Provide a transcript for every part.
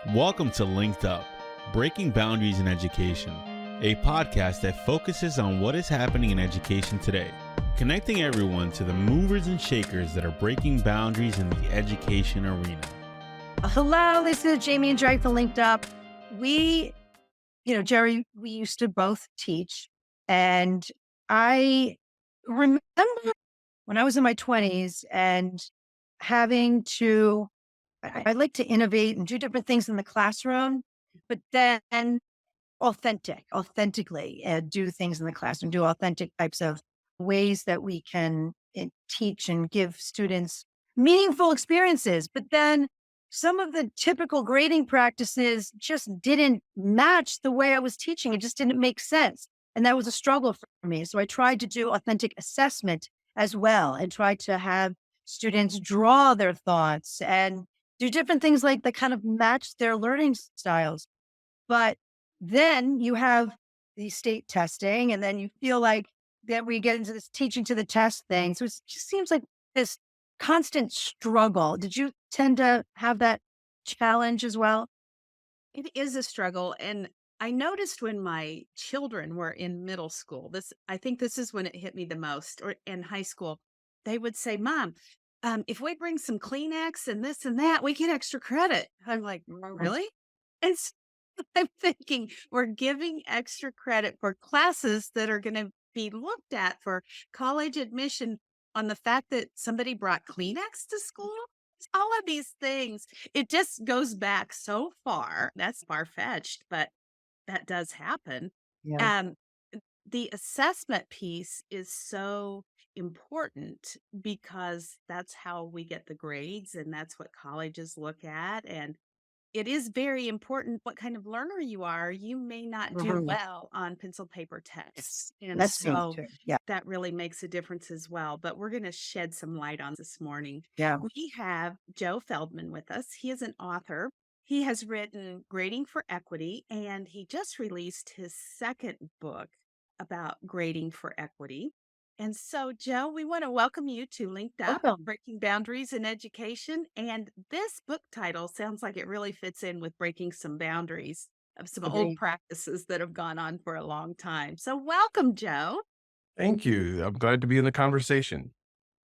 Welcome to LinkedUp, Breaking Boundaries in Education, a podcast that focuses on what is happening in education today, connecting everyone to the movers and shakers that are breaking boundaries in the education arena. Hello, this is Jamie and Jerri from LinkedUp. Jerri, we used to both teach, and I remember when I was in my 20s and having to, I like to innovate and do different things in the classroom, but then authentically do things in the classroom, do authentic types of ways that we can teach and give students meaningful experiences. But then some of the typical grading practices just didn't match the way I was teaching. It just didn't make sense. And that was a struggle for me. So I tried to do authentic assessment as well and tried to have students draw their thoughts and do different things like that kind of match their learning styles. But then you have the state testing, and then you feel like that we get into this teaching to the test thing. So it just seems like this constant struggle. Did you tend to have that challenge as well? It is a struggle. And I noticed when my children were in middle school, I think this is when it hit me the most, or in high school, they would say, Mom, if we bring some Kleenex and this and that, we get extra credit. I'm like, really? And so I'm thinking we're giving extra credit for classes that are going to be looked at for college admission on the fact that somebody brought Kleenex to school. All of these things, it just goes back so far. That's far fetched, but that does happen. Yeah. Um, the assessment piece is so important because that's how we get the grades and that's what colleges look at. And it is very important what kind of learner you are. You may not do Mhm. well on pencil paper tests. And That's true so too. Yeah. that really makes a difference as well. But we're going to shed some light on this morning. Yeah. We have Joe Feldman with us. He is an author. He has written Grading for Equity, and he just released his second book about grading for equity. And so, Joe, we want to welcome you to LinkedUp, Welcome. Breaking Boundaries in Education. And this book title sounds like it really fits in with breaking some boundaries of some old Agreed. practices that have gone on for a long time. So, welcome, Joe. Thank you. I'm glad to be in the conversation.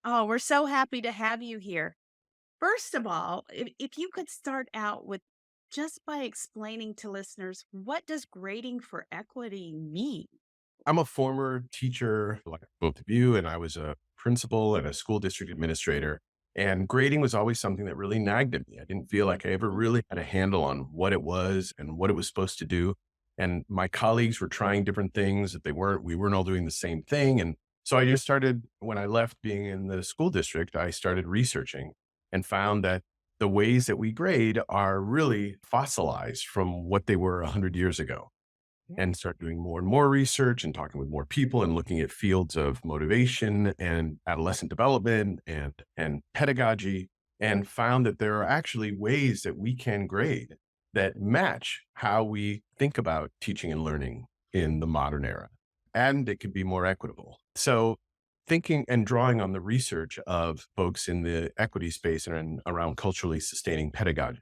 Oh, we're so happy to have you here. First of all, if you could start out with just by explaining to listeners, what does grading for equity mean? I'm a former teacher, like both of you, and I was a principal and a school district administrator. And grading was always something that really nagged at me. I didn't feel like I ever really had a handle on what it was and what it was supposed to do. And my colleagues were trying different things that we weren't all doing the same thing. And so I just started, when I left being in the school district, I started researching and found that the ways that we grade are really fossilized from what they were 100 years ago, and start doing more and more research and talking with more people and looking at fields of motivation and adolescent development and pedagogy, and found that there are actually ways that we can grade that match how we think about teaching and learning in the modern era. And it could be more equitable. So thinking and drawing on the research of folks in the equity space and around culturally sustaining pedagogy,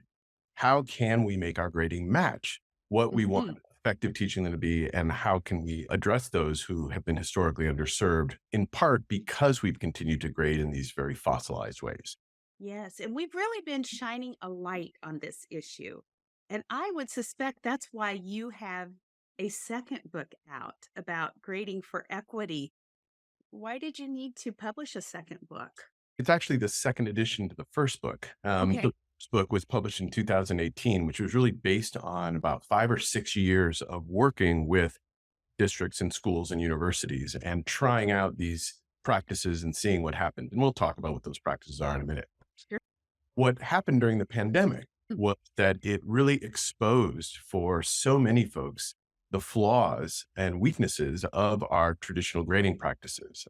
how can we make our grading match what we want effective teaching them to be, and how can we address those who have been historically underserved, in part because we've continued to grade in these very fossilized ways. Yes, and we've really been shining a light on this issue. And I would suspect that's why you have a second book out about grading for equity. Why did you need to publish a second book? It's actually the second edition to the first book. Okay. The first book was published in 2018, which was really based on about 5 or 6 years of working with districts and schools and universities and trying out these practices and seeing what happened. And we'll talk about what those practices are in a minute. Sure. What happened during the pandemic was that it really exposed for so many folks the flaws and weaknesses of our traditional grading practices.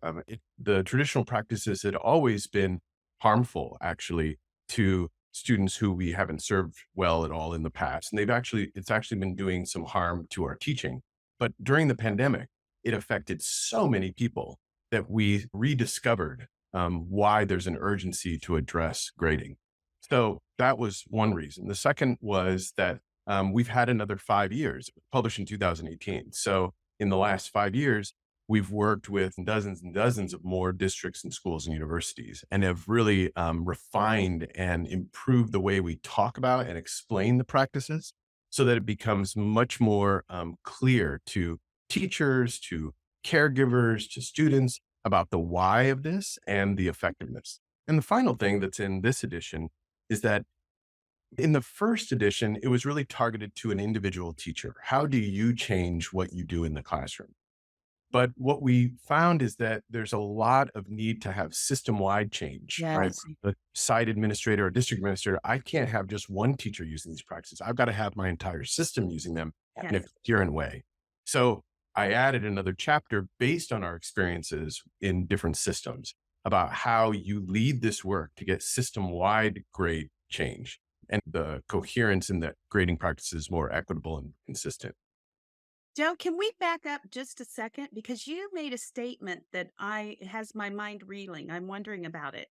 The traditional practices had always been harmful, actually, to students who we haven't served well at all in the past. And it's actually been doing some harm to our teaching. But during the pandemic, it affected so many people that we rediscovered why there's an urgency to address grading. So that was one reason. The second was that we've had another 5 years, published in 2018. So in the last 5 years, we've worked with dozens and dozens of more districts and schools and universities and have really refined and improved the way we talk about and explain the practices so that it becomes much more clear to teachers, to caregivers, to students about the why of this and the effectiveness. And the final thing that's in this edition is that in the first edition, it was really targeted to an individual teacher. How do you change what you do in the classroom? But what we found is that there's a lot of need to have system-wide change, right? Yes. The site administrator or district administrator, I can't have just one teacher using these practices. I've got to have my entire system using them in a Yes. coherent way. So I added another chapter based on our experiences in different systems about how you lead this work to get system-wide grade change and the coherence in the grading practices more equitable and consistent. Joe, can we back up just a second? Because you made a statement that has my mind reeling. I'm wondering about it.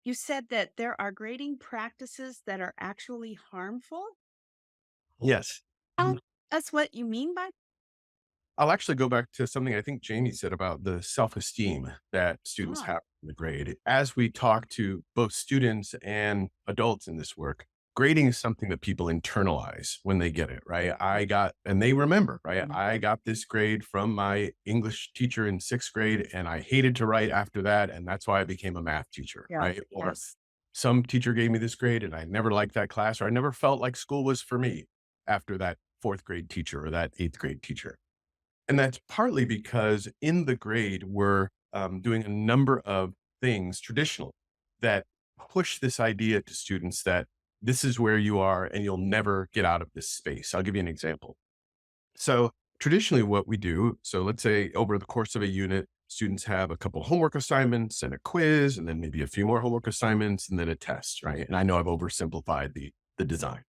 You said that there are grading practices that are actually harmful. Yes. Tell us what you mean by. I'll actually go back to something I think Jamie said about the self-esteem that students Ah, have in the grade. As we talk to both students and adults in this work, grading is something that people internalize when they get it, right? And they remember, right? mhm. I got this grade from my English teacher in sixth grade and I hated to write after that. And that's why I became a math teacher, Yeah. right? Or Yes. some teacher gave me this grade and I never liked that class, or I never felt like school was for me after that fourth grade teacher or that eighth grade teacher. And that's partly because in the grade, we're doing a number of things traditionally that push this idea to students that this is where you are and you'll never get out of this space. I'll give you an example. So traditionally what we do, so let's say over the course of a unit, students have a couple homework assignments and a quiz, and then maybe a few more homework assignments and then a test, right? And I know I've oversimplified the design.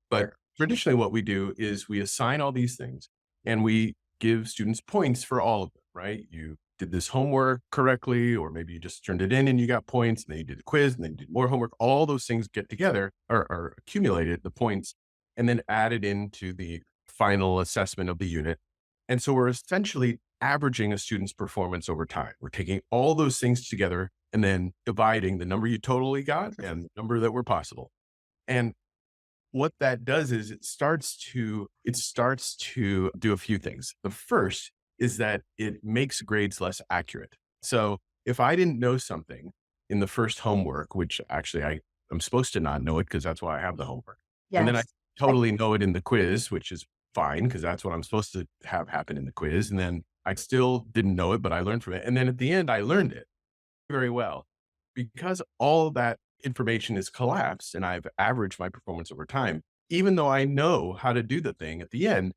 But traditionally, what we do is we assign all these things and we give students points for all of them, right? You did this homework correctly, or maybe you just turned it in and you got points, and then you did the quiz, and then you did more homework. All those things get together or are accumulated, the points, and then added into the final assessment of the unit. And so we're essentially averaging a student's performance over time. We're taking all those things together and then dividing the number you totally got and the number that were possible. And what that does is it starts to do a few things. The first is that it makes grades less accurate. So if I didn't know something in the first homework, which actually I'm supposed to not know it because that's why I have the homework. And then I Yes. totally know it in the quiz, which is fine because that's what I'm supposed to have happen in the quiz. And then I still didn't know it, but I learned from it. And then at the end, I learned it very well. Because all that information is collapsed and I've averaged my performance over time, even though I know how to do the thing at the end,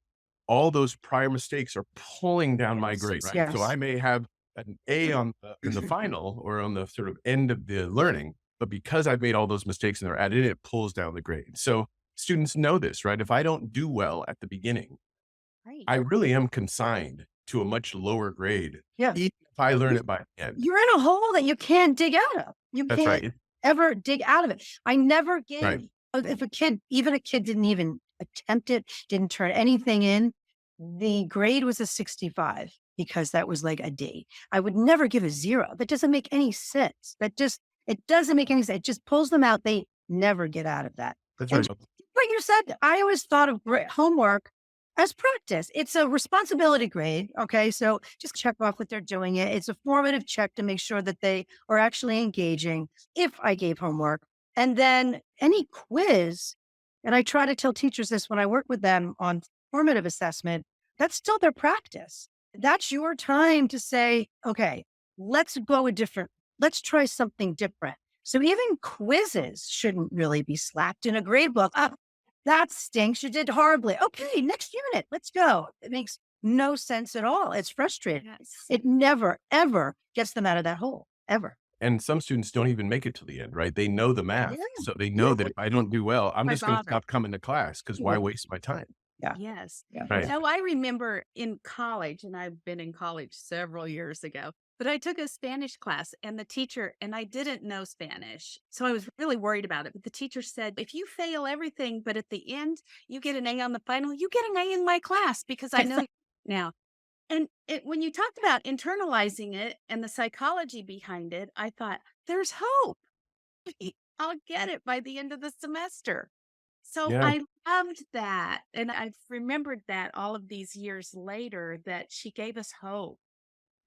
all those prior mistakes are pulling down my grade, right? So Yes. I may have an A in the final or on the sort of end of the learning, but because I've made all those mistakes and they're added in, it pulls down the grade. So students know this, right? If I don't do well at the beginning, Right. I really am consigned to a much lower grade, Yeah. even if I learn it by the end. You're in a hole that you can't dig out of. You That's can't right. ever dig out of it. I never Right. gave, if a kid, even a kid didn't even attempt it, didn't turn anything in, the grade was a 65 because that was like a D. I would never give a 0. That doesn't make any sense. It doesn't make any sense. It just pulls them out. They never get out of that. That's And right. like you said, I always thought of homework as practice. It's a responsibility grade. Okay. So just check off what they're doing. It's a formative check to make sure that they are actually engaging if I gave homework. And then any quiz, and I try to tell teachers this when I work with them on formative assessment, that's still their practice. That's your time to say, okay, let's let's try something different. So even quizzes shouldn't really be slapped in a grade book. That stinks. You did horribly. Okay, next unit, let's go. It makes no sense at all. It's frustrating. Yes. It never, ever gets them out of that hole, ever. And some students don't even make it to the end, right? They know the math. Yeah. So they know that if I don't do well, I'm Why just going to bother? stop coming to class because why waste my time? Yeah. Yes. Yeah. Right. No, I remember in college, and I've been in college several years ago, But I took a Spanish class and the teacher, and I didn't know Spanish. So I was really worried about it. But the teacher said, if you fail everything, but at the end, you get an A on the final, you get an A in my class because I know you now. And when you talked about internalizing it and the psychology behind it, I thought, there's hope. I'll get it by the end of the semester. So Yeah. I loved that. And I've remembered that all of these years later that she gave us hope.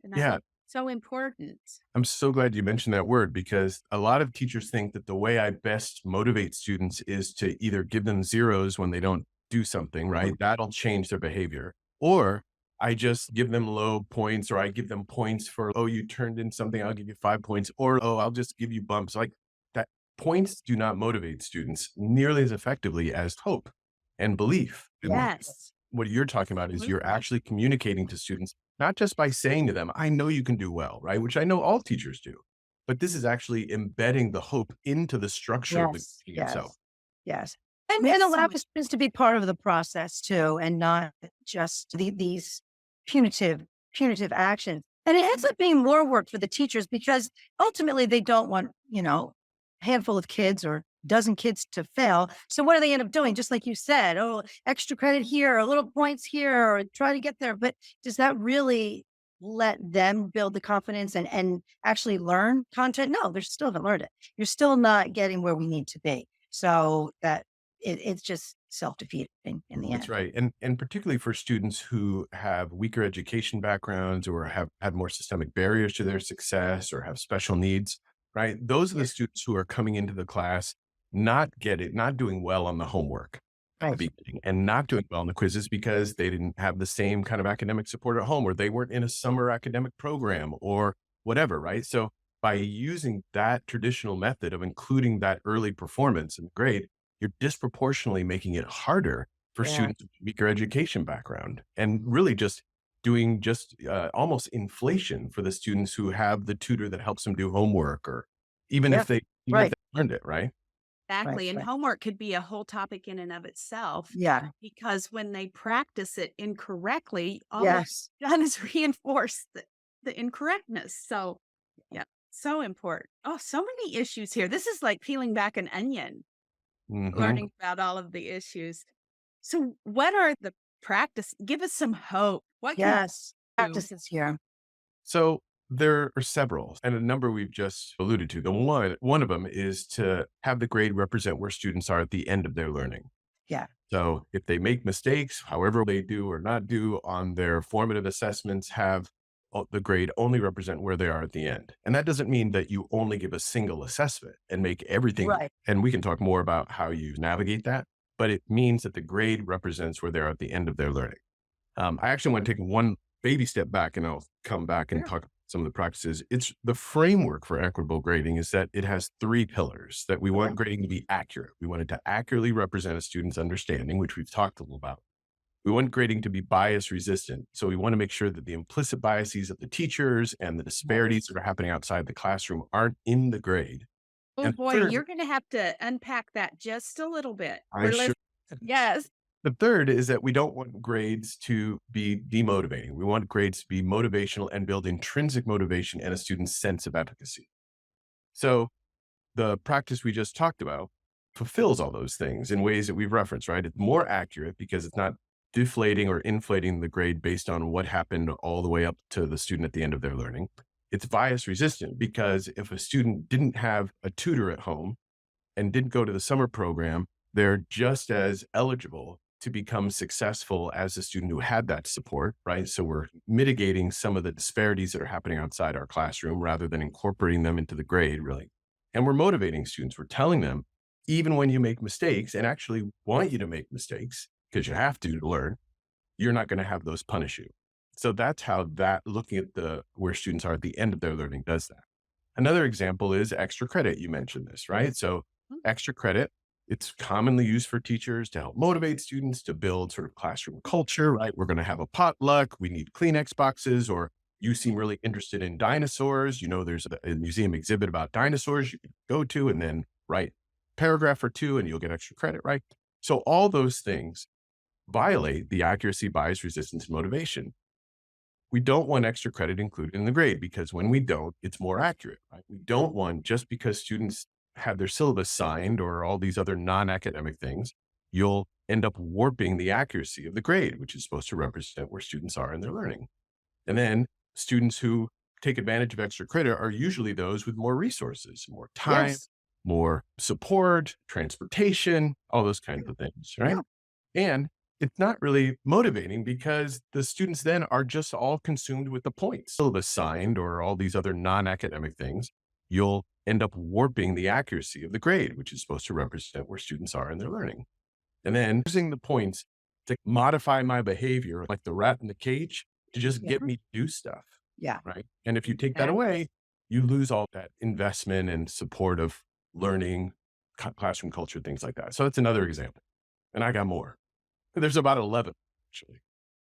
And I Yeah. think so important. I'm so glad you mentioned that word because a lot of teachers think that the way I best motivate students is to either give them zeros when they don't do something, right? That'll change their behavior. Or I just give them low points or I give them points for, oh, you turned in something, I'll give you 5 points. Or, oh, I'll just give you bumps. Like that points do not motivate students nearly as effectively as hope and belief. And Yes. what you're talking about is you're Absolutely. actually communicating to students, not just by saying to them, I know you can do well, right? Which I know all teachers do, but this is actually embedding the hope into the structure of the Yes, grading itself. yes, yes. And Makes so allow much students to be part of the process too, and not just these punitive actions. And it ends up being more work for the teachers because ultimately they don't want, a handful of kids or dozen kids to fail. So what do they end up doing? Just like you said, oh, extra credit here, or little points here, or try to get there. But does that really let them build the confidence and actually learn content? No, they still haven't learned it. You're still not getting where we need to be. So that it's just self-defeating in the That's end. right. And particularly for students who have weaker education backgrounds or have had more systemic barriers to their success or have special needs, right? Those are Yeah. the students who are coming into the class, not doing well on the homework at the Right. beginning and not doing well in the quizzes because they didn't have the same kind of academic support at home or they weren't in a summer academic program or whatever, right? So by using that traditional method of including that early performance in the grade, you're disproportionately making it harder for Yeah. students with weaker education background and really just doing almost inflation for the students who have the tutor that helps them do homework or even Yeah. if they Right. learned it, right? Right. exactly. And Right. homework could be a whole topic in and of itself Yeah. because when they practice it incorrectly, all they've Yes. done is reinforce the incorrectness. So, yeah, so important. Oh, so many issues here. This is like peeling back an onion, Mhm. learning about all of the issues. So, what are the practice? Give us some hope. What can Yes. we do? Practices here. So there are several and a number we've just alluded to. The one of them is to have the grade represent where students are at the end of their learning. Yeah. So if they make mistakes, however they do or not do on their formative assessments, have the grade only represent where they are at the end. And that doesn't mean that you only give a single assessment and make everything. Right. And we can talk more about how you navigate that, but it means that the grade represents where they are at the end of their learning. I actually want to take one baby step back and I'll come back and Sure. talk about some of the practices. It's the framework for equitable grading is that it has three pillars that we Okay. want grading to be accurate. We want it to accurately represent a student's understanding, which we've talked a little about. We want grading to be bias resistant. So we want to make sure that the implicit biases of the teachers and the disparities that are happening outside the classroom aren't in the grade. Oh And boy, third, you're going to have to unpack that just a little bit. I We're sure listening. Yes. The third is that we don't want grades to be demotivating. We want grades to be motivational and build intrinsic motivation and a student's sense of efficacy. So the practice we just talked about fulfills all those things in ways that we've referenced, right? It's more accurate because it's not deflating or inflating the grade based on what happened all the way up to the student at the end of their learning. It's bias resistant because if a student didn't have a tutor at home and didn't go to the summer program, they're just as eligible to become successful as a student who had that support, right? So we're mitigating some of the disparities that are happening outside our classroom rather than incorporating them into the grade, really. And we're motivating students. We're telling them, even when you make mistakes and actually want you to make mistakes because you have to learn, you're not going to have those punish you. So that's how that looking at where students are at the end of their learning does that. Another example is extra credit. You mentioned this, right? So extra credit, it's commonly used for teachers to help motivate students to build sort of classroom culture, right? We're going to have a potluck. We need Kleenex boxes, or you seem really interested in dinosaurs. You know, there's a museum exhibit about dinosaurs you can go to and then write a paragraph or two and you'll get extra credit, right? So all those things violate the accuracy, bias, resistance, and motivation. We don't want extra credit included in the grade because when we don't, it's more accurate, right? We don't want just because students have their syllabus signed or all these other non-academic things, you'll end up warping the accuracy of the grade, which is supposed to represent where students are in their learning. And then students who take advantage of extra credit are usually those with more resources, more time, Yes. more support, transportation, all those kinds of things, right? Yeah. And it's not really motivating because the students then are just all consumed with the points. Syllabus signed or all these other non-academic things, you'll end up warping the accuracy of the grade, which is supposed to represent where students are in their learning. And then using the points to modify my behavior, like the rat in the cage, to just Yeah. get me to do stuff, Yeah. right? And if you take that away, you lose all that investment and support of learning, classroom culture, things like that. So that's another example. And I got more. There's about 11, actually.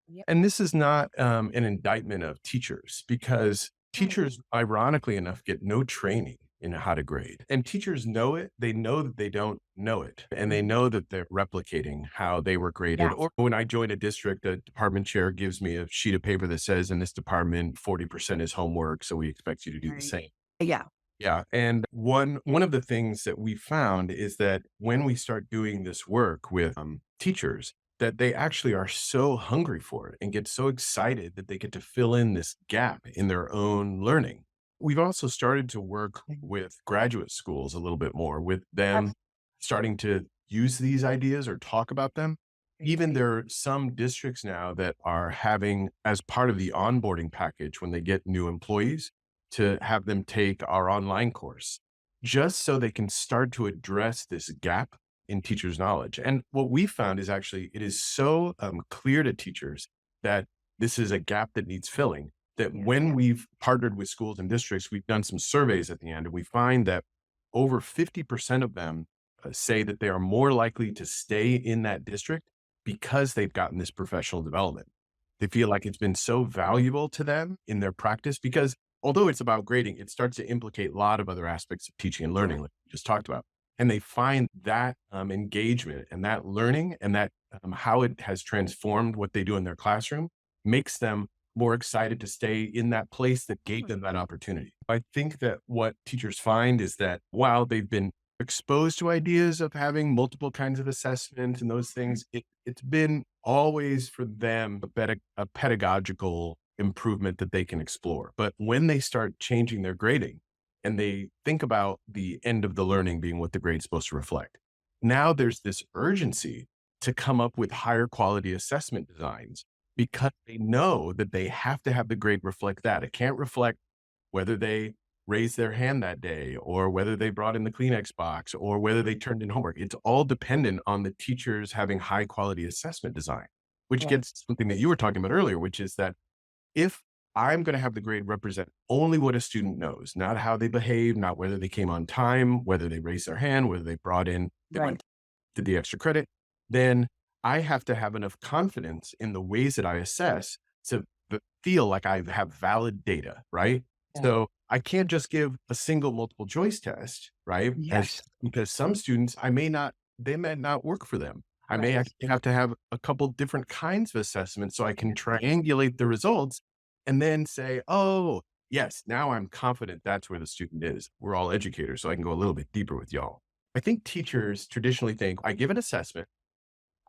Yep. And this is not an indictment of teachers because teachers, ironically enough, get no training in how to grade. And teachers know it. They know that they don't know it. And they know that they're replicating how they were graded. Yes. Or when I join a district, a department chair gives me a sheet of paper that says, in this department, 40% is homework. So we expect you to do the Right. same. Yeah. Yeah. And one of the things that we found is that when we start doing this work with teachers, that they actually are so hungry for it and get so excited that they get to fill in this gap in their own learning. We've also started to work with graduate schools a little bit more, with them starting to use these ideas or talk about them. Even there are some districts now that are having, as part of the onboarding package when they get new employees, to have them take our online course, just so they can start to address this gap in teachers' knowledge. And what we found is actually, it is so clear to teachers that this is a gap that needs filling, that when we've partnered with schools and districts, we've done some surveys at the end, and we find that over 50% of them say that they are more likely to stay in that district because they've gotten this professional development. They feel like it's been so valuable to them in their practice because although it's about grading, it starts to implicate a lot of other aspects of teaching and learning, like we just talked about. And they find that engagement and that learning and that how it has transformed what they do in their classroom makes them more excited to stay in that place that gave them that opportunity. I think that what teachers find is that while they've been exposed to ideas of having multiple kinds of assessment and those things, it's been always for them a pedagogical improvement that they can explore. But when they start changing their grading and they think about the end of the learning being what the grade's supposed to reflect, now there's this urgency to come up with higher quality assessment designs because they know that they have to have the grade reflect that. It can't reflect whether they raised their hand that day or whether they brought in the Kleenex box or whether they turned in homework. It's all dependent on the teachers having high quality assessment design, which gets something that you were talking about earlier, which is that if I'm going to have the grade represent only what a student knows, not how they behave, not whether they came on time, whether they raised their hand, whether they brought in, did the extra credit, then I have to have enough confidence in the ways that I assess to feel like I have valid data, right? Yeah. So I can't just give a single multiple choice test, right? Because some students, they may not work for them. I may actually have to have a couple different kinds of assessments so I can triangulate the results and then say, oh, yes, now I'm confident that's where the student is. We're all educators, so I can go a little bit deeper with y'all. I think teachers traditionally think I give an assessment,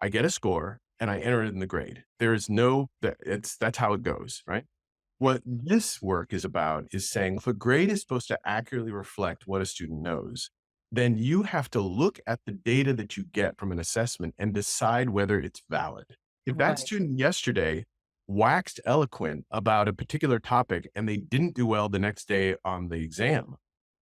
I get a score, and I enter it in the grade. That's how it goes, right? What this work is about is saying if a grade is supposed to accurately reflect what a student knows, then you have to look at the data that you get from an assessment and decide whether it's valid. If that student yesterday waxed eloquent about a particular topic and they didn't do well the next day on the exam,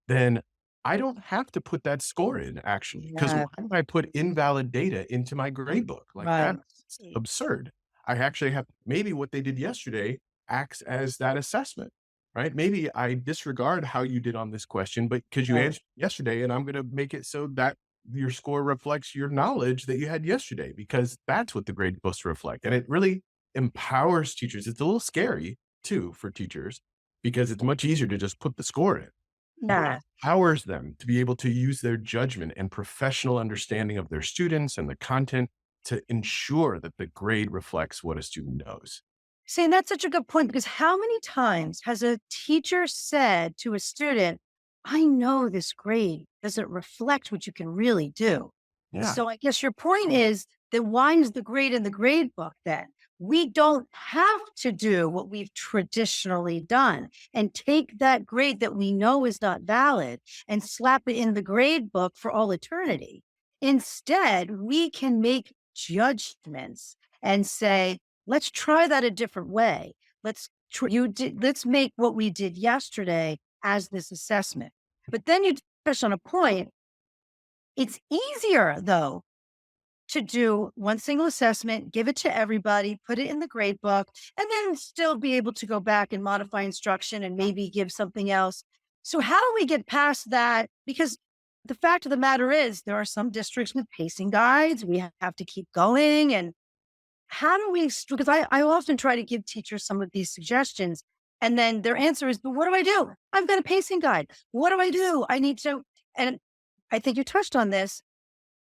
then I don't have to put that score in actually, because why would I put invalid data into my grade book? Like that's absurd. I actually have maybe what they did yesterday acts as that assessment, right? Maybe I disregard how you did on this question, but because you answered yesterday and I'm going to make it so that your score reflects your knowledge that you had yesterday, because that's what the grade is supposed to reflect. And it really empowers teachers. It's a little scary too for teachers because it's much easier to just put the score in. Yeah. It empowers them to be able to use their judgment and professional understanding of their students and the content to ensure that the grade reflects what a student knows. See, and that's such a good point because how many times has a teacher said to a student, I know this grade doesn't reflect what you can really do. Yeah. So I guess your point is that why is the grade in the grade book then? We don't have to do what we've traditionally done and take that grade that we know is not valid and slap it in the grade book for all eternity. Instead, we can make judgments and say, let's try that a different way. Let's make what we did yesterday as this assessment. But then you touch on a point. It's easier though to do one single assessment, give it to everybody, put it in the grade book, and then still be able to go back and modify instruction and maybe give something else. So how do we get past that? Because the fact of the matter is there are some districts with pacing guides. We have to keep going. And how do we, because I often try to give teachers some of these suggestions and then their answer is, but what do I do? I've got a pacing guide. What do I do? I need to, and I think you touched on this.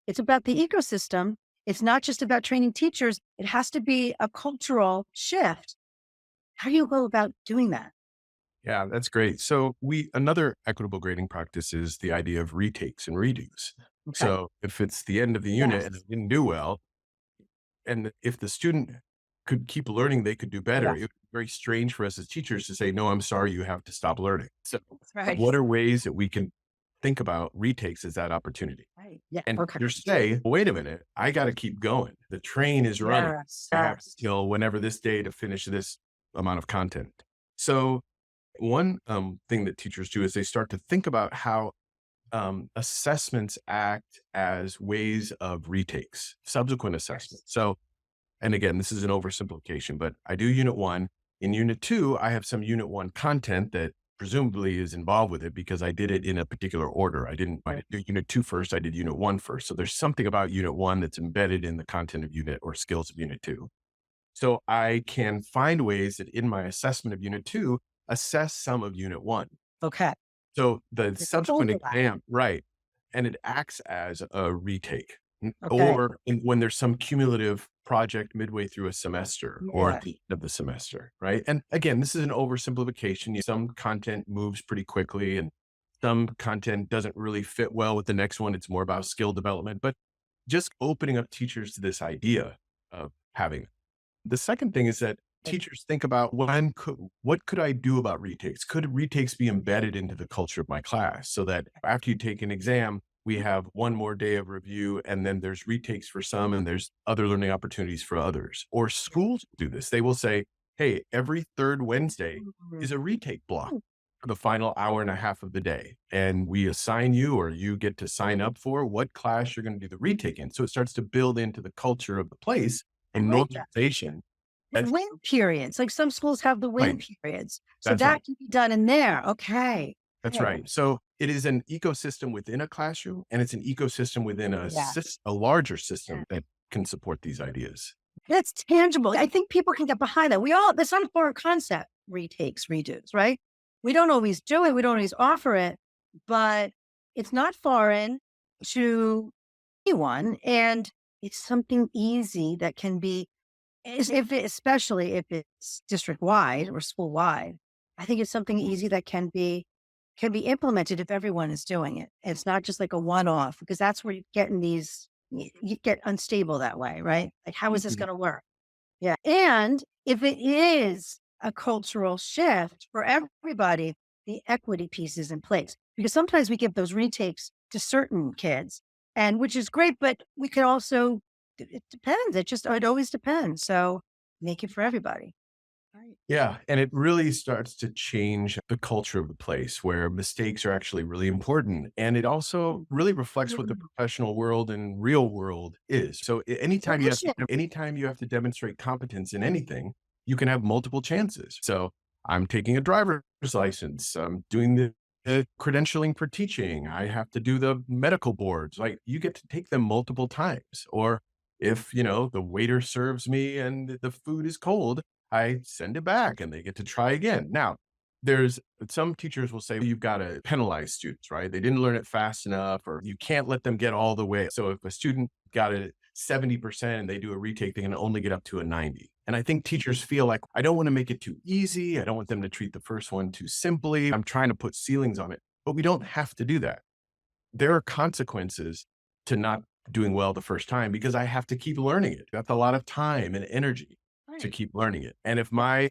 It's about the ecosystem. It's not just about training teachers. It has to be a cultural shift. How do you go about doing that? Yeah, that's great. So another equitable grading practice is the idea of retakes and redos. Okay. So if it's the end of the unit and Yes. it didn't do well, and if the student could keep learning, they could do better. Yes. It would be very strange for us as teachers to say, no, I'm sorry, you have to stop learning. So Right. what are ways that we can think about retakes as that opportunity? Right. Yeah. And Okay. just say, wait a minute, I got to keep going. The train is running. Yes. I have Yes. till whenever this day to finish this amount of content. So one thing that teachers do is they start to think about how assessments act as ways of retakes, subsequent assessments. So, and again, this is an oversimplification, but I do unit 1. In unit 2, I have some unit 1 content that presumably is involved with it because I did it in a particular order. I didn't do unit 2 first, I did unit 1 first. So there's something about unit 1 that's embedded in the content of unit or skills of unit 2. So I can find ways that in my assessment of unit 2, assess some of unit 1. Okay. So the It's subsequent overlap. exam, right. And it acts as a retake Okay. or when there's some cumulative project midway through a semester or Yeah. at the end of the semester, right? And again, this is an oversimplification. Some content moves pretty quickly and some content doesn't really fit well with the next one. It's more about skill development, but just opening up teachers to this idea of having it. The second thing is that teachers think about what could I do about retakes? Could retakes be embedded into the culture of my class so that after you take an exam, we have one more day of review and then there's retakes for some and there's other learning opportunities for others. Or schools do this. They will say, hey, every third Wednesday is a retake block for the final hour and a half of the day. And we assign you or you get to sign up for what class you're going to do the retake in. So it starts to build into the culture of the place and I like that. normalization. With win periods, like some schools have the win Right. periods. So That's that right. can be done in there. Okay. That's Okay. right. So it is an ecosystem within a classroom and it's an ecosystem within Yeah. a larger system that can support these ideas. That's tangible. I think people can get behind that. That's not a foreign concept, retakes, redos, right? We don't always do it. We don't always offer it, but it's not foreign to anyone. And it's something easy that can be, especially if it's district wide or school wide. I think it's something easy that can be implemented if everyone is doing it. It's not just like a one-off because that's where you get in these, you get unstable that way, right? Like, how is this Mhm. going to work? Yeah. And if it is a cultural shift for everybody, the equity piece is in place because sometimes we give those retakes to certain kids and which is great, but we could also, it depends. It always depends. So make it for everybody. Right. Yeah. And it really starts to change the culture of the place where mistakes are actually really important. And it also really reflects what the professional world and real world is. So anytime anytime you have to demonstrate competence in anything, you can have multiple chances. So I'm taking a driver's license. I'm doing the credentialing for teaching. I have to do the medical boards. Like you get to take them multiple times. Or if, the waiter serves me and the food is cold, I send it back and they get to try again. Now, there's some teachers will say you've got to penalize students, right? They didn't learn it fast enough or you can't let them get all the way. So if a student got a 70% and they do a retake, they can only get up to a 90. And I think teachers feel like, I don't want to make it too easy. I don't want them to treat the first one too simply. I'm trying to put ceilings on it, but we don't have to do that. There are consequences to not doing well the first time because I have to keep learning it. That's a lot of time and energy to keep learning it. And if my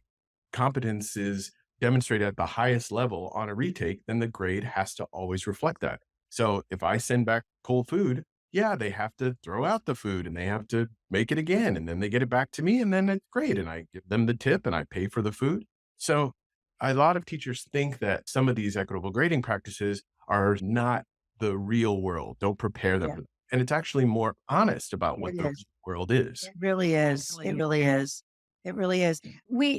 competence is demonstrated at the highest level on a retake, then the grade has to always reflect that. So if I send back cold food, yeah, they have to throw out the food and they have to make it again. And then they get it back to me and then it's great. And I give them the tip and I pay for the food. So a lot of teachers think that some of these equitable grading practices are not the real world. Don't prepare them. Yeah. For that. And it's actually more honest about what It the is. world is. It really is. It really is. It really is.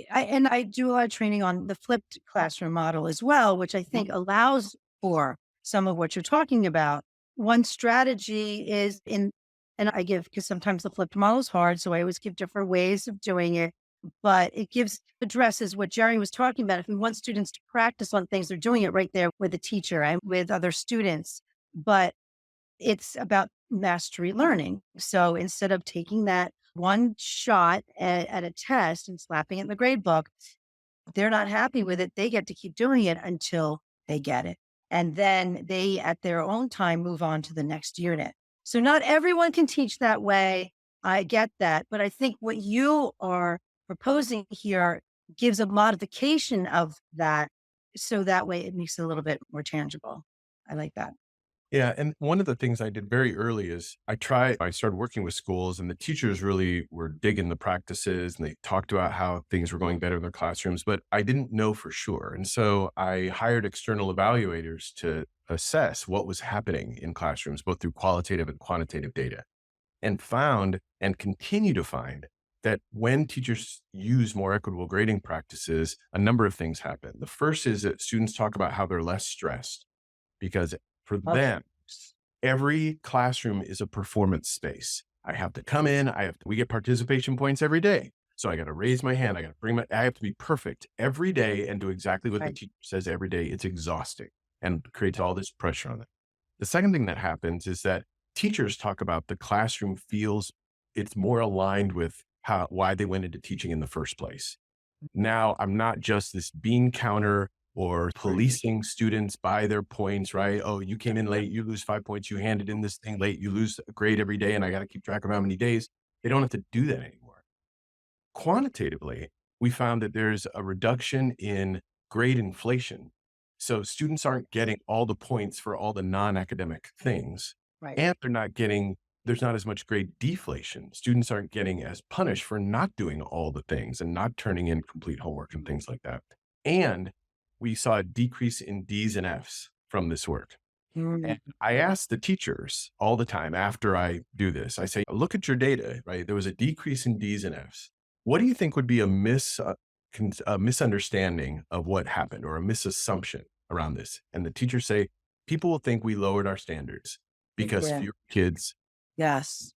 I do a lot of training on the flipped classroom model as well, which I think allows for some of what you're talking about. One strategy is and I give, because sometimes the flipped model is hard. So I always give different ways of doing it, but it addresses what Jerri was talking about. If we want students to practice on things, they're doing it right there with the teacher and with other students. But it's about mastery learning. So instead of taking that one shot at a test and slapping it in the grade book, they're not happy with it. They get to keep doing it until they get it. And then they, at their own time, move on to the next unit. So not everyone can teach that way. I get that. But I think what you are proposing here gives a modification of that. So that way it makes it a little bit more tangible. I like that. Yeah. And one of the things I did very early is I started working with schools and the teachers really were digging the practices and they talked about how things were going better in their classrooms, but I didn't know for sure. And so I hired external evaluators to assess what was happening in classrooms, both through qualitative and quantitative data, and found and continue to find that when teachers use more equitable grading practices, a number of things happen. The first is that students talk about how they're less stressed because for them, every classroom is a performance space. I have to come in. We get participation points every day. So I got to raise my hand. I have to be perfect every day and do exactly what the teacher says every day. It's exhausting and creates all this pressure on them. The second thing that happens is that teachers talk about the classroom feels it's more aligned with why they went into teaching in the first place. Now I'm not just this bean counter or policing students by their points, right? Oh, you came in late, you lose 5 points. You handed in this thing late, you lose a grade every day, and I got to keep track of how many days. They don't have to do that anymore. Quantitatively, we found that there's a reduction in grade inflation. So students aren't getting all the points for all the non-academic things, and there's not as much grade deflation. Students aren't getting as punished for not doing all the things and not turning in complete homework and things like that. And we saw a decrease in D's and F's from this work. And I ask the teachers all the time after I do this, I say, look at your data, right? There was a decrease in D's and F's. What do you think would be a misunderstanding of what happened or a misassumption around this? And the teachers say, people will think we lowered our standards because fewer kids. Yes.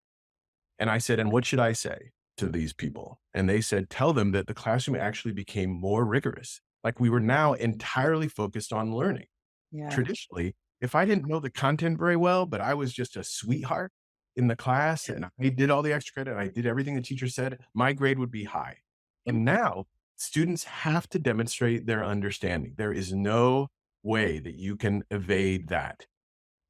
And I said, and what should I say to these people? And they said, tell them that the classroom actually became more rigorous. Like we were now entirely focused on learning. Yeah. Traditionally, if I didn't know the content very well, but I was just a sweetheart in the class and I did all the extra credit, and I did everything the teacher said, my grade would be high. And now students have to demonstrate their understanding. There is no way that you can evade that.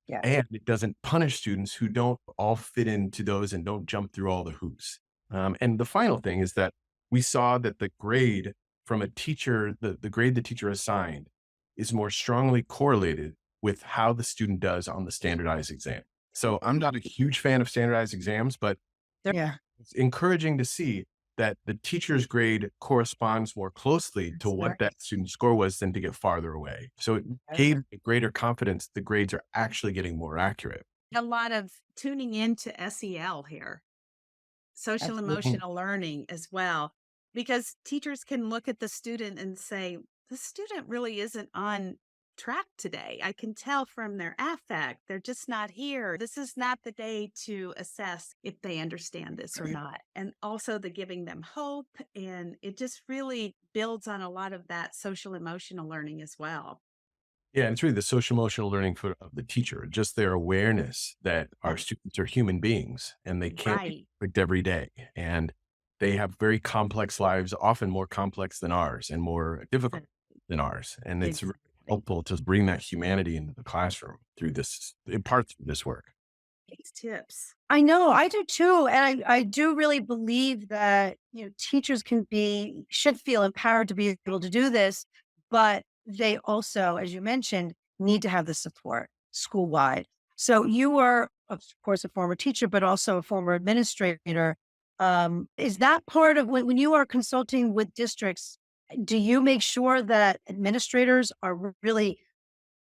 Yeah. And it doesn't punish students who don't all fit into those and don't jump through all the hoops. And the final thing is that we saw that the grade from a teacher, the grade the teacher assigned is more strongly correlated with how the student does on the standardized exam. So I'm not a huge fan of standardized exams, but it's encouraging to see that the teacher's grade corresponds more closely to what that student's score was than to get farther away. So it gave greater confidence the grades are actually getting more accurate. A lot of tuning into SEL here, social emotional learning as well, because teachers can look at the student and say, the student really isn't on track today. I can tell from their affect. They're just not here. This is not the day to assess if they understand this or not. And also the giving them hope. And it just really builds on a lot of that social emotional learning as well. Yeah, and it's really the social emotional learning of the teacher, just their awareness that our students are human beings and they can't be Right. perfect every day. And they have very complex lives, often more complex than ours and more difficult than ours. And it's really Exactly. helpful to bring that humanity into the classroom through this, in part through this work. These tips. I know, I do too. And I do really believe that, teachers should feel empowered to be able to do this, but they also, as you mentioned, need to have the support school wide. So you were, of course, a former teacher, but also a former administrator. Is that part of when you are consulting with districts? Do you make sure that administrators are really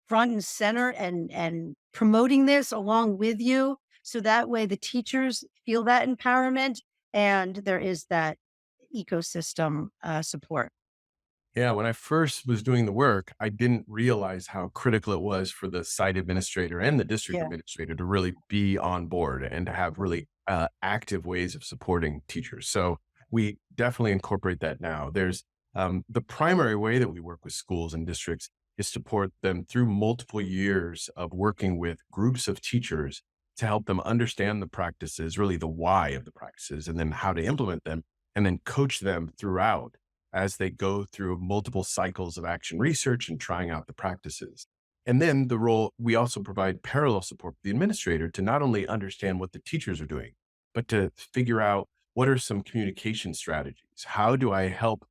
front and center and promoting this along with you so that way the teachers feel that empowerment and there is that ecosystem support? Yeah, when I first was doing the work, I didn't realize how critical it was for the site administrator and the district Yeah. administrator to really be on board and to have really active ways of supporting teachers. So we definitely incorporate that now. There's the primary way that we work with schools and districts is support them through multiple years of working with groups of teachers to help them understand the practices, really the why of the practices, and then how to implement them, and then coach them throughout as they go through multiple cycles of action research and trying out the practices. And then we also provide parallel support for the administrator to not only understand what the teachers are doing, but to figure out what are some communication strategies? How do I help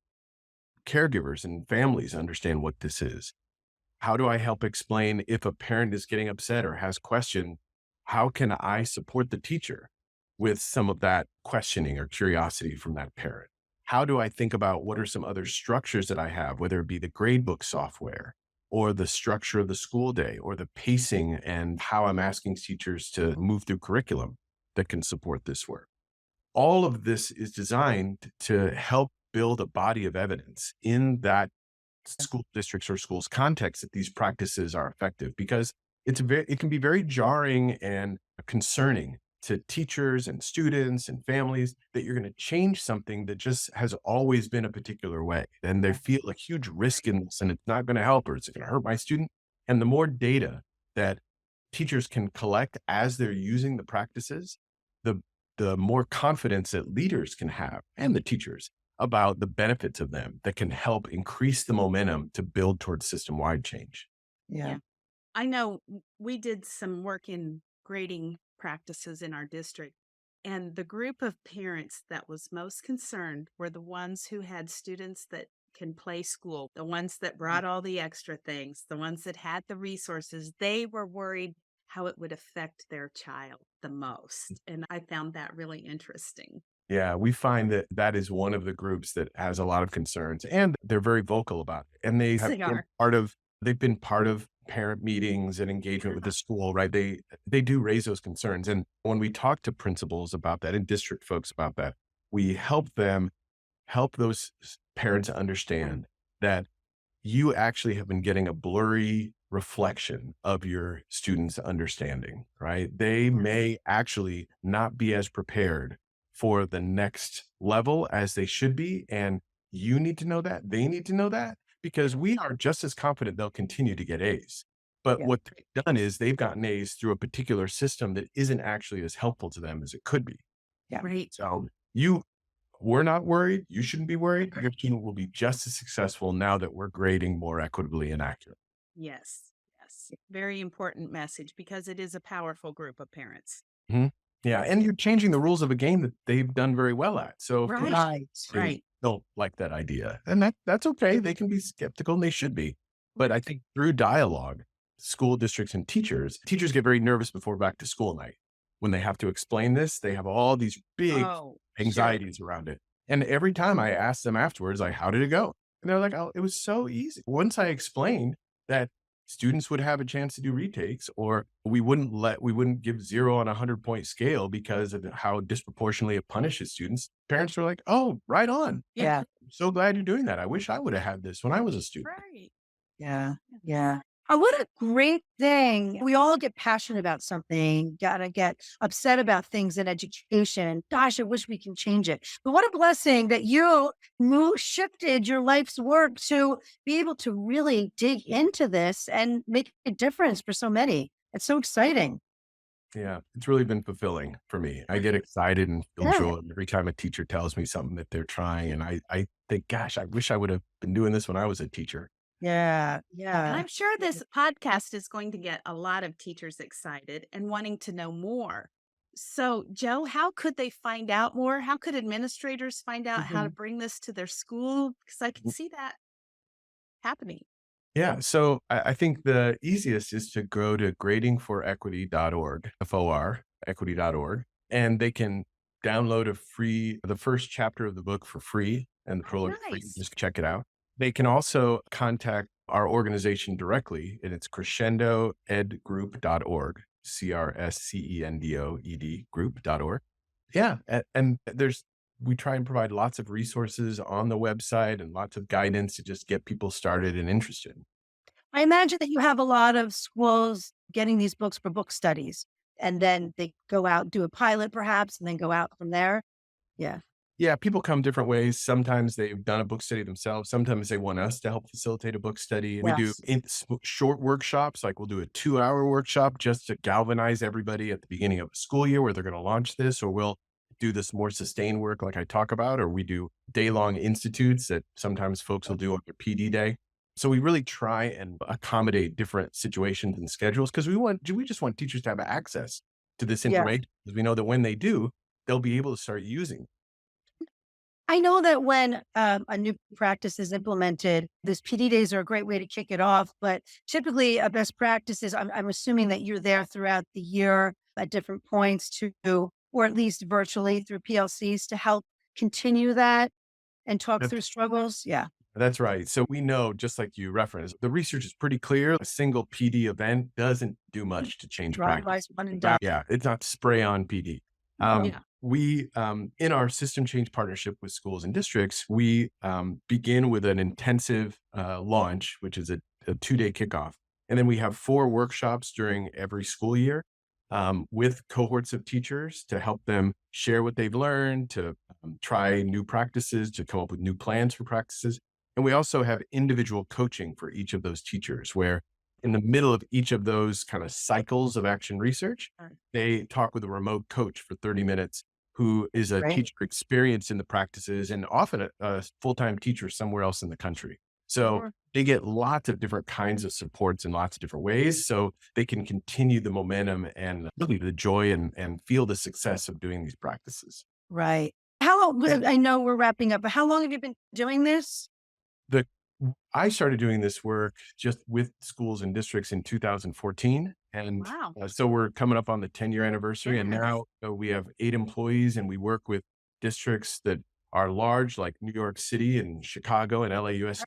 caregivers and families understand what this is? How do I help explain if a parent is getting upset or has question? How can I support the teacher with some of that questioning or curiosity from that parent? How do I think about what are some other structures that I have, whether it be the gradebook software or the structure of the school day or the pacing and how I'm asking teachers to move through curriculum that can support this work? All of this is designed to help build a body of evidence in that school districts or schools context that these practices are effective, because it can be very jarring and concerning to teachers and students and families that you're going to change something that just has always been a particular way, and they feel a huge risk in this and it's not going to help or it's going to hurt my student. And the more data that teachers can collect as they're using the practices, the the more confidence that leaders can have and the teachers about the benefits of them that can help increase the momentum to build towards system-wide change. Yeah. Yeah. I know we did some work in grading practices in our district, and the group of parents that was most concerned were the ones who had students that can play school, the ones that brought all the extra things, the ones that had the resources. They were worried how it would affect their child the most. And I found that really interesting. Yeah, we find that that is one of the groups that has a lot of concerns, and they're very vocal about it. And Yes, they are. they've been part of parent meetings and engagement with the school, right? They do raise those concerns. And when we talk to principals about that and district folks about that, we help those parents understand that you actually have been getting a blurry reflection of your students' understanding, right? They may actually not be as prepared for the next level as they should be. And you need to know that. They need to know that, because we are just as confident they'll continue to get A's. But Yeah. what they've done is they've gotten A's through a particular system that isn't actually as helpful to them as it could be. Yeah. Right. So we're not worried. You shouldn't be worried. Your student will be just as successful now that we're grading more equitably and accurately. Yes. Yes. Very important message because it is a powerful group of parents. Mhm. Yeah, and you're changing the rules of a game that they've done very well at. So of course Right. they Right. don't like that idea, and that's okay. They can be skeptical, and they should be. But I think through dialogue, school districts and teachers get very nervous before back to school night. When they have to explain this, they have all these big Oh, sure. anxieties around it. And every time I ask them afterwards, like, how did it go? And they're like, oh, it was so easy. Once I explained that students would have a chance to do retakes, or we wouldn't give 0 on a 100-point scale because of how disproportionately it punishes students. Parents are like, oh, right on. Yeah. I'm so glad you're doing that. I wish I would have had this when I was a student. Right. Yeah. Yeah. Oh, what a great thing. We all get passionate about something, gotta get upset about things in education. Gosh, I wish we can change it. But what a blessing that shifted your life's work to be able to really dig into this and make a difference for so many. It's so exciting. Yeah, it's really been fulfilling for me. I get excited and feel Yeah. joy every time a teacher tells me something that they're trying. And I think, gosh, I wish I would have been doing this when I was a teacher. Yeah. And Yeah. I'm sure this podcast is going to get a lot of teachers excited and wanting to know more. So, Joe, how could they find out more? How could administrators find out how to Mhm. bring this to their school? Because I can see that happening. Yeah. So I think the easiest is to go to gradingforequity.org, FOR, equity.org, and they can download the first chapter of the book for free and the Oh, prologue for free. nice. Just check it out. They can also contact our organization directly, and it's crescendoedgroup.org, CRSCENDOED group.org. Yeah. And we try and provide lots of resources on the website and lots of guidance to just get people started and interested. I imagine that you have a lot of schools getting these books for book studies, and then they go out, do a pilot perhaps, and then go out from there. Yeah. Yeah, people come different ways. Sometimes they've done a book study themselves. Sometimes they want us to help facilitate a book study. We do Yes. short workshops, like we'll do a 2-hour workshop just to galvanize everybody at the beginning of a school year where they're going to launch this, or we'll do this more sustained work like I talk about, or we do day-long institutes that sometimes folks will do on their PD day. So we really try and accommodate different situations and schedules because we just want teachers to have access to this Yeah. information because we know that when they do, they'll be able to start using. I know that when a new practice is implemented, these PD days are a great way to kick it off. But typically, a best practice is I'm assuming that you're there throughout the year at different points or at least virtually through PLCs to help continue that and talk through struggles. Yeah. That's right. So we know, just like you referenced, the research is pretty clear. A single PD event doesn't do much to change practice. Drive-bys, one and done. Yeah, it's not spray on PD. No. Yeah. We, in our system change partnership with schools and districts, we begin with an intensive launch, which is a 2-day kickoff. And then we have 4 workshops during every school year with cohorts of teachers to help them share what they've learned, to try new practices, to come up with new plans for practices. And we also have individual coaching for each of those teachers, where in the middle of each of those kind of cycles of action research, they talk with a remote coach for 30 minutes who is a Right. teacher experienced in the practices and often a full-time teacher somewhere else in the country. So Sure. they get lots of different kinds of supports in lots of different ways so they can continue the momentum and really the joy and feel the success of doing these practices. Right. How long, I know we're wrapping up, but how long have you been doing this? The I started doing this work just with schools and districts in 2014. And Wow. so we're coming up on the 10-year anniversary. And Yes. now we have 8 employees and we work with districts that are large, like New York City and Chicago and LAUS,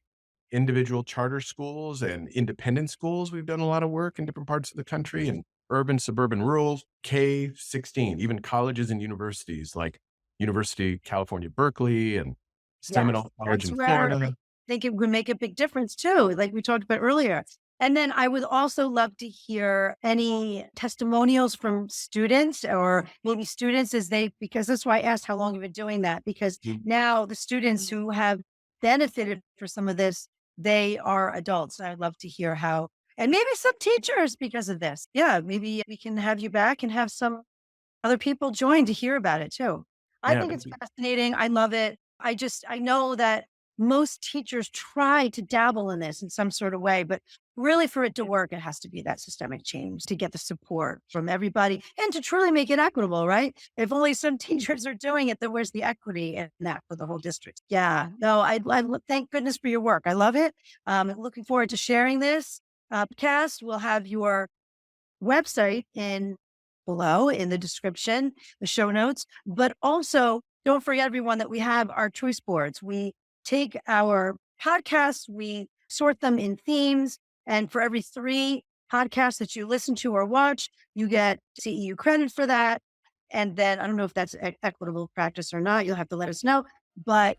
individual charter schools and independent schools. We've done a lot of work in different parts of the country and urban, suburban, rural, K-16, even colleges and universities like University of California, Berkeley and Yes. Seminole College That's in where I Florida. think it would make a big difference too, like we talked about earlier. And then I would also love to hear any testimonials from students or maybe students because that's why I asked how long you've been doing that, because now the students who have benefited for some of this, they are adults. I'd love to hear how, and maybe some teachers because of this. Yeah, maybe we can have you back and have some other people join to hear about it too. I Yeah. think it's fascinating. I love it. I know that most teachers try to dabble in this in some sort of way, but really for it to work, it has to be that systemic change to get the support from everybody and to truly make it equitable, right? If only some teachers are doing it, then where's the equity in that for the whole district? Yeah, no, thank goodness for your work. I love it. Looking forward to sharing this podcast. We'll have your website below in the description, the show notes, but also don't forget everyone that we have our choice boards. We take our podcasts, we sort them in themes, and for every 3 podcasts that you listen to or watch, you get CEU credit for that. And then I don't know if that's equitable practice or not. You'll have to let us know. But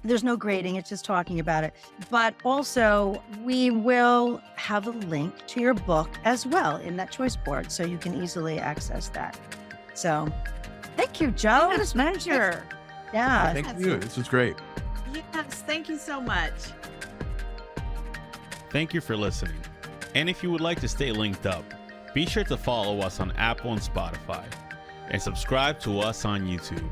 There's no grading, it's just talking about it. But also, we will have a link to your book as well in that choice board, so you can easily access that. So thank you, Joe. Yes, pleasure. Yeah. Thank you. This was great. Yes, thank you so much. Thank you for listening. And if you would like to stay linked up, be sure to follow us on Apple and Spotify and subscribe to us on YouTube.